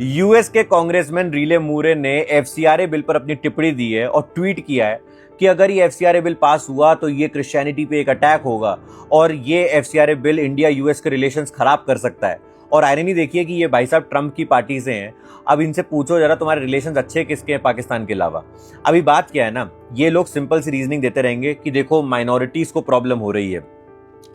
US के congressman relay मूरे ने FCRA bill पर अपनी टिप्पणी दी है और ट्वीट किया है कि अगर ये एफसीआरए बिल पास हुआ तो ये क्रिश्चियनिटी पे एक अटैक होगा और ये एफसीआरए बिल इंडिया यूएस के रिलेशंस खराब कर सकता है। और आयरनी देखिए कि ये भाई साहब ट्रम्प की पार्टी से हैं। अब इनसे पूछो जरा तुम्हारे रिलेशंस अच्छे किसके हैं पाकिस्तान के अलावा। अभी बात क्या है ना, ये लोग सिंपल सी रीजनिंग देते रहेंगे कि देखो माइनॉरिटीज को प्रॉब्लम हो रही है,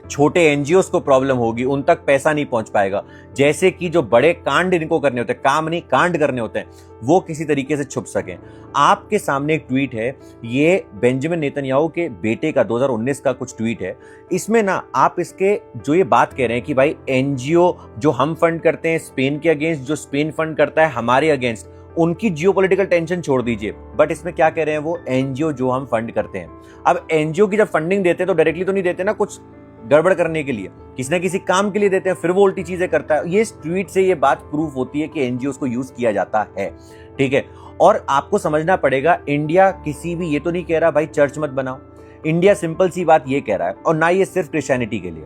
छोटे एनजीओस को प्रॉब्लम होगी, उन तक पैसा नहीं पहुंच पाएगा, जैसे कि जो बड़े कांड इनको करने होते हैं, काम नहीं कांड करने होते हैं, वो किसी तरीके से छुप सकें। आपके सामने एक ट्वीट है, ये बेंजामिन नेतन्याहू के बेटे का 2019 का कुछ ट्वीट है। इसमें ना आप इसके जो ये बात कह रहे हैं कि भाई एनजीओ जो हम फंड करते हैं स्पेन के अगेंस्ट, जो स्पेन फंड करता है हमारे अगेंस्ट, उनकी जियोपॉलिटिकल टेंशन छोड़ दीजिए। बट इसमें क्या कह रहे हैं वो एनजीओ जो हम फंड करते हैं। अब एनजीओ की जब फंडिंग देते हैं तो डायरेक्टली तो नहीं देते ना, कुछ गड़बड़ करने के लिए किसी न किसी काम के लिए देते हैं, फिर वो उल्टी चीजें करता है। ये ट्वीट से ये बात प्रूफ होती है कि एनजीओ को यूज किया जाता है, ठीक है। और आपको समझना पड़ेगा, इंडिया किसी भी ये तो नहीं कह रहा भाई चर्च मत बनाओ। इंडिया सिंपल सी बात ये कह रहा है, और ना ये सिर्फ क्रिश्चियनिटी के लिए।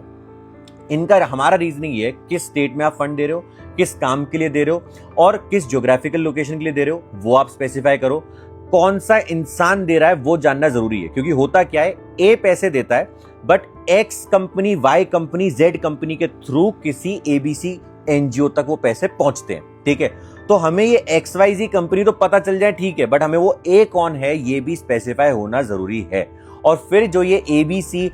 इनका हमारा रीजनिंग ये किस स्टेट में आप फंड दे रहे हो, किस काम के लिए दे रहे हो और किस ज्योग्राफिकल लोकेशन के लिए दे रहे हो, वो आप स्पेसिफाई करो। कौन सा इंसान दे रहा है वो जानना जरूरी है, क्योंकि होता क्या है, ए पैसे देता है but X company, Y company, Z company के थ्रू किसी एबीसी एनजीओ तक वो पैसे पहुंचते हैं, ठीक है। तो हमें ये XYZ कंपनी तो पता चल जाए, ठीक है, बट हमें वो ए कौन है ये भी स्पेसिफाई होना जरूरी है। और फिर जो ये एबीसी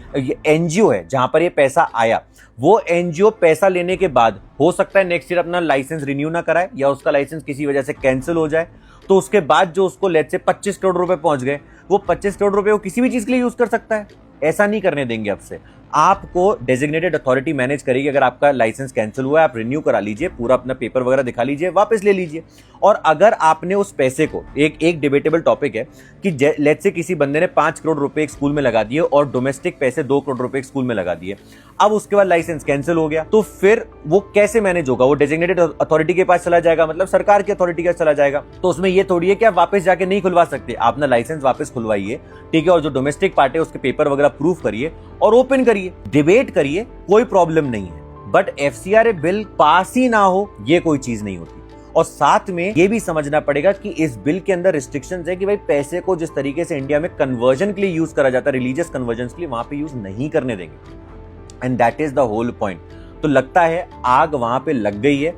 एनजीओ है जहां पर ये पैसा आया, वो एनजीओ पैसा लेने के बाद हो सकता है नेक्स्ट ईयर अपना लाइसेंस रिन्यू ना कराए या उसका लाइसेंस किसी वजह से कैंसिल हो जाए, तो उसके बाद जो उसको लेट से 25 करोड़ रुपए पहुंच गए, वो 25 करोड़ रुपए वो किसी भी चीज के लिए यूज कर सकता है। ऐसा नहीं करने देंगे आपसे। आपको डेजिग्नेटेड अथॉरिटी मैनेज करेगी। अगर आपका लाइसेंस कैंसिल हुआ है, आप रिन्यू करा लीजिए, पूरा अपना पेपर वगैरह दिखा लीजिए, वापस ले लीजिए। और अगर आपने उस पैसे को, एक डिबेटेबल टॉपिक है कि लेट्स से किसी बंदे ने 5 करोड़ रुपए एक स्कूल में लगा दिए और डोमेस्टिक पैसे 2 करोड़ रुपए एक स्कूल में लगा दिए, अब उसके बाद लाइसेंस कैंसिल हो गया, तो फिर वो कैसे मैनेज होगा? वो डेजिग्नेटेड अथॉरिटी के पास चला जाएगा, मतलब सरकार की अथॉरिटी के पास चला जाएगा। तो उसमें ये थोड़ी है कि आप वापस जाके नहीं खुलवा सकते, आप अपना लाइसेंस वापस खुलवाइए, ठीक है, और जो डोमेस्टिक पार्टी है उसके पेपर वगैरह प्रूफ करिए और ओपन करिए, डिबेट करिए, कोई प्रॉब्लम नहीं है। बट एफसीआरए बिल पास ही ना हो ये कोई चीज नहीं होती। और साथ में ये भी समझना पड़ेगा कि इस बिल के अंदर रिस्ट्रिक्शंस है कि भाई पैसे को जिस तरीके से इंडिया में कन्वर्जन के लिए यूज करा जाता है, रिलीजियस कन्वर्जन के लिए, वहां पे यूज नहीं करने देंगे। And that is the whole point. तो लगता है आग वहां पे लग गई है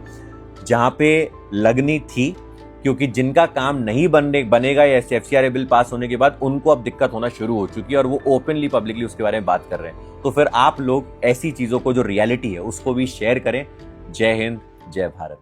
जहां पे लगनी थी, क्योंकि जिनका काम नहीं बनेगा या एफसीआरए बिल पास होने के बाद, उनको अब दिक्कत होना शुरू हो चुकी है और वो ओपनली पब्लिकली उसके बारे में बात कर रहे हैं। तो फिर आप लोग ऐसी चीजों को जो रियलिटी है उसको भी शेयर करें। जय हिंद, जय भारत।